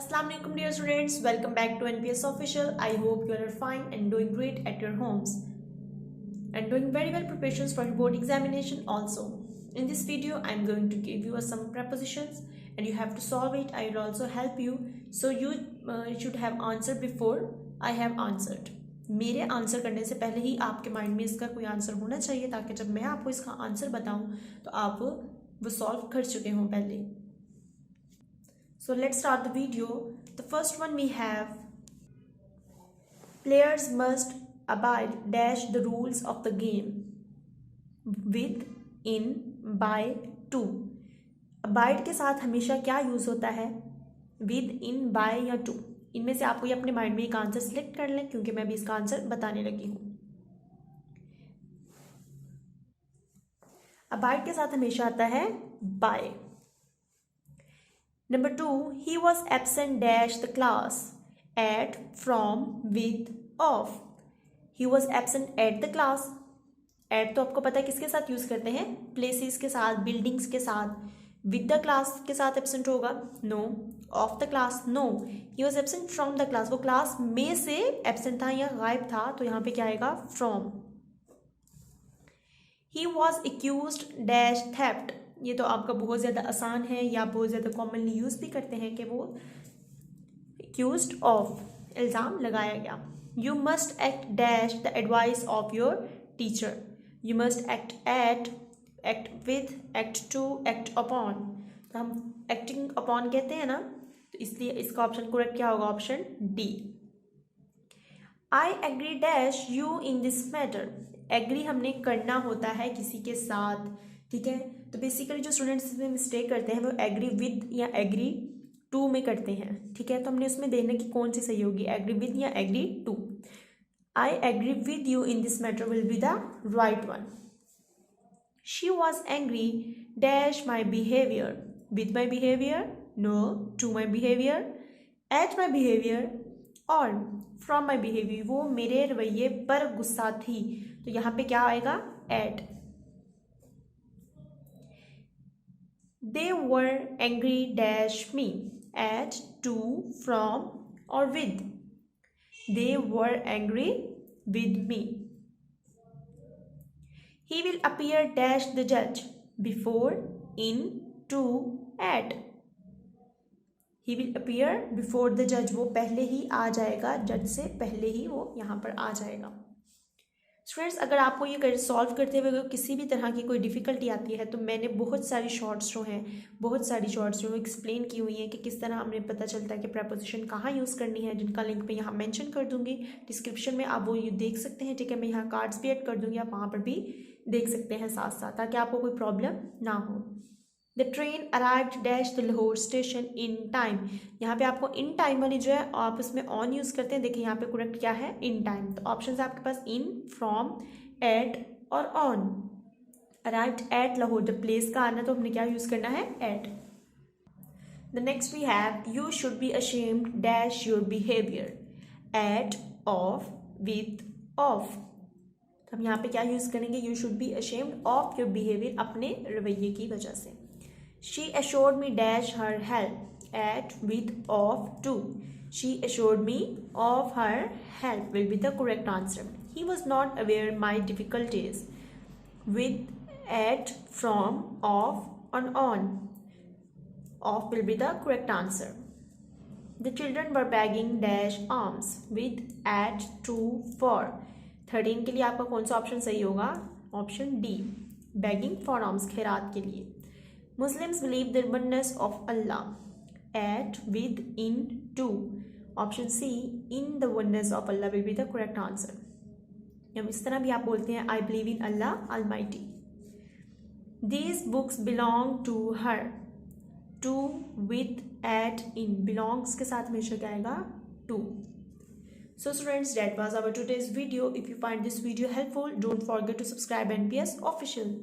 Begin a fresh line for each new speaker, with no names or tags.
Assalamu alaikum dear students, welcome back to NPS Official. I hope you are fine and doing great at your homes and doing very well preparations for your board examination also. In this video I am going to give you some prepositions and you have to solve it. I will also help you, so you should have answered before I have answered. मेरे answer करने से पहले ही आपके mind में इसका कोई answer होना चाहिए ताकि जब मैं आपको इसका आंसर बताऊं तो आप वो सॉल्व कर चुके हों पहले. So let's start the video. The first one we have, players must abide dash the rules of the game with, in, by, to. abide के साथ हमेशा क्या यूज होता है? with, in, by या to. इनमें से आपको ये अपने माइंड में एक आंसर सिलेक्ट कर लें क्योंकि मैं भी इसका आंसर बताने लगी हूँ. abide के साथ हमेशा आता है by. Number 2, he was absent dash the class at, from, with, of. He was absent at the class. At तो आपको पता है किसके साथ यूज करते हैं? प्लेसेस के साथ, बिल्डिंग्स के साथ. with the class के साथ एब्सेंट होगा? no. of the class? no. he was absent from the class. वो क्लास में से एब्सेंट था या गायब था, तो यहाँ पे क्या आएगा? from. he was accused dash theft. ये तो आपका बहुत ज़्यादा आसान है या बहुत ज़्यादा कॉमनली यूज़ भी करते हैं कि वो accused of, इल्ज़ाम लगाया गया. you must act dash the advice of your teacher. you must act at, act with, act to, act upon. तो हम acting upon कहते हैं ना, तो इसलिए इसका ऑप्शन करेक्ट क्या होगा? Option D. I agree dash you in this matter. Agree हमने करना होता है किसी के साथ, ठीक है. तो बेसिकली जो स्टूडेंट्स इसमें मिस्टेक करते हैं वो एग्री विद या एग्री टू में करते हैं, ठीक है. तो हमने उसमें देखना कि कौन सी सही होगी, एग्री विद या agree to. I agree with you in this matter will be the right one. She was angry dash my behaviour. With my behaviour? No. To my behaviour? At my behaviour? और from my behaviour? वो मेरे रवैये पर गुस्सा थी, तो यहाँ पे क्या आएगा? Eight. They were angry dash me at, to, from or with. They were angry with me. He will appear dash the judge before, in, to, at. He will appear before the judge. वो पहले ही आ जाएगा, जज से पहले ही वो यहाँ पर आ जाएगा. स्टूडेंट्स, अगर आपको ये सॉल्व करते हुए किसी भी तरह की कोई डिफ़िकल्टी आती है तो मैंने बहुत सारी शॉर्ट्स जो एक्सप्लेन की हुई हैं कि किस तरह हमें पता चलता है कि प्रपोजिशन कहाँ यूज़ करनी है, जिनका लिंक मैं यहाँ मेंशन कर दूँगी डिस्क्रिप्शन में. आप वो ये देख सकते हैं, ठीक है. मैं यहाँ कार्ड्स भी ऐड कर दूँगी, आप वहाँ पर भी देख सकते हैं साथ साथ, ताकि आपको कोई प्रॉब्लम ना हो. The train arrived dash the Lahore station in time. यहाँ पे आपको इन टाइम वाली जो है आप उसमें ऑन यूज़ करते हैं. देखिए यहाँ पे करेक्ट क्या है? In time. तो ऑप्शन है आपके पास इन, फ्रॉम, एट और ऑन. अराइव्ड एट लाहौर, जब प्लेस का आना तो हमने क्या यूज़ करना है? At. The next we have, you should be ashamed dash your behaviour. At, of, with, of. तो हम यहाँ पे क्या यूज़ करेंगे? You should be ashamed of your behaviour, अपने रवैये की वजह से. She assured me dash her help. At, with, of, to. She assured me of her help will be the correct answer. He was not aware my difficulties. With, at, from, of, and on. Of will be the correct answer. The children were begging dash alms. With, at, to, for. 13 के लिए आपका कौन सा option सही होगा? Option D, begging for alms, खैरात के लिए. Muslims believe the oneness of Allah. At, with, in, to. Option C, in the oneness of Allah will be the correct answer. इस तरह भी आप बोलते हैं I believe in Allah Almighty. These books belong to her. To, with, at, in. Belongs के साथ हमेशा क्या आएगा? To. So students, that was our today's video. If you find this video helpful, don't forget to subscribe NPS Official.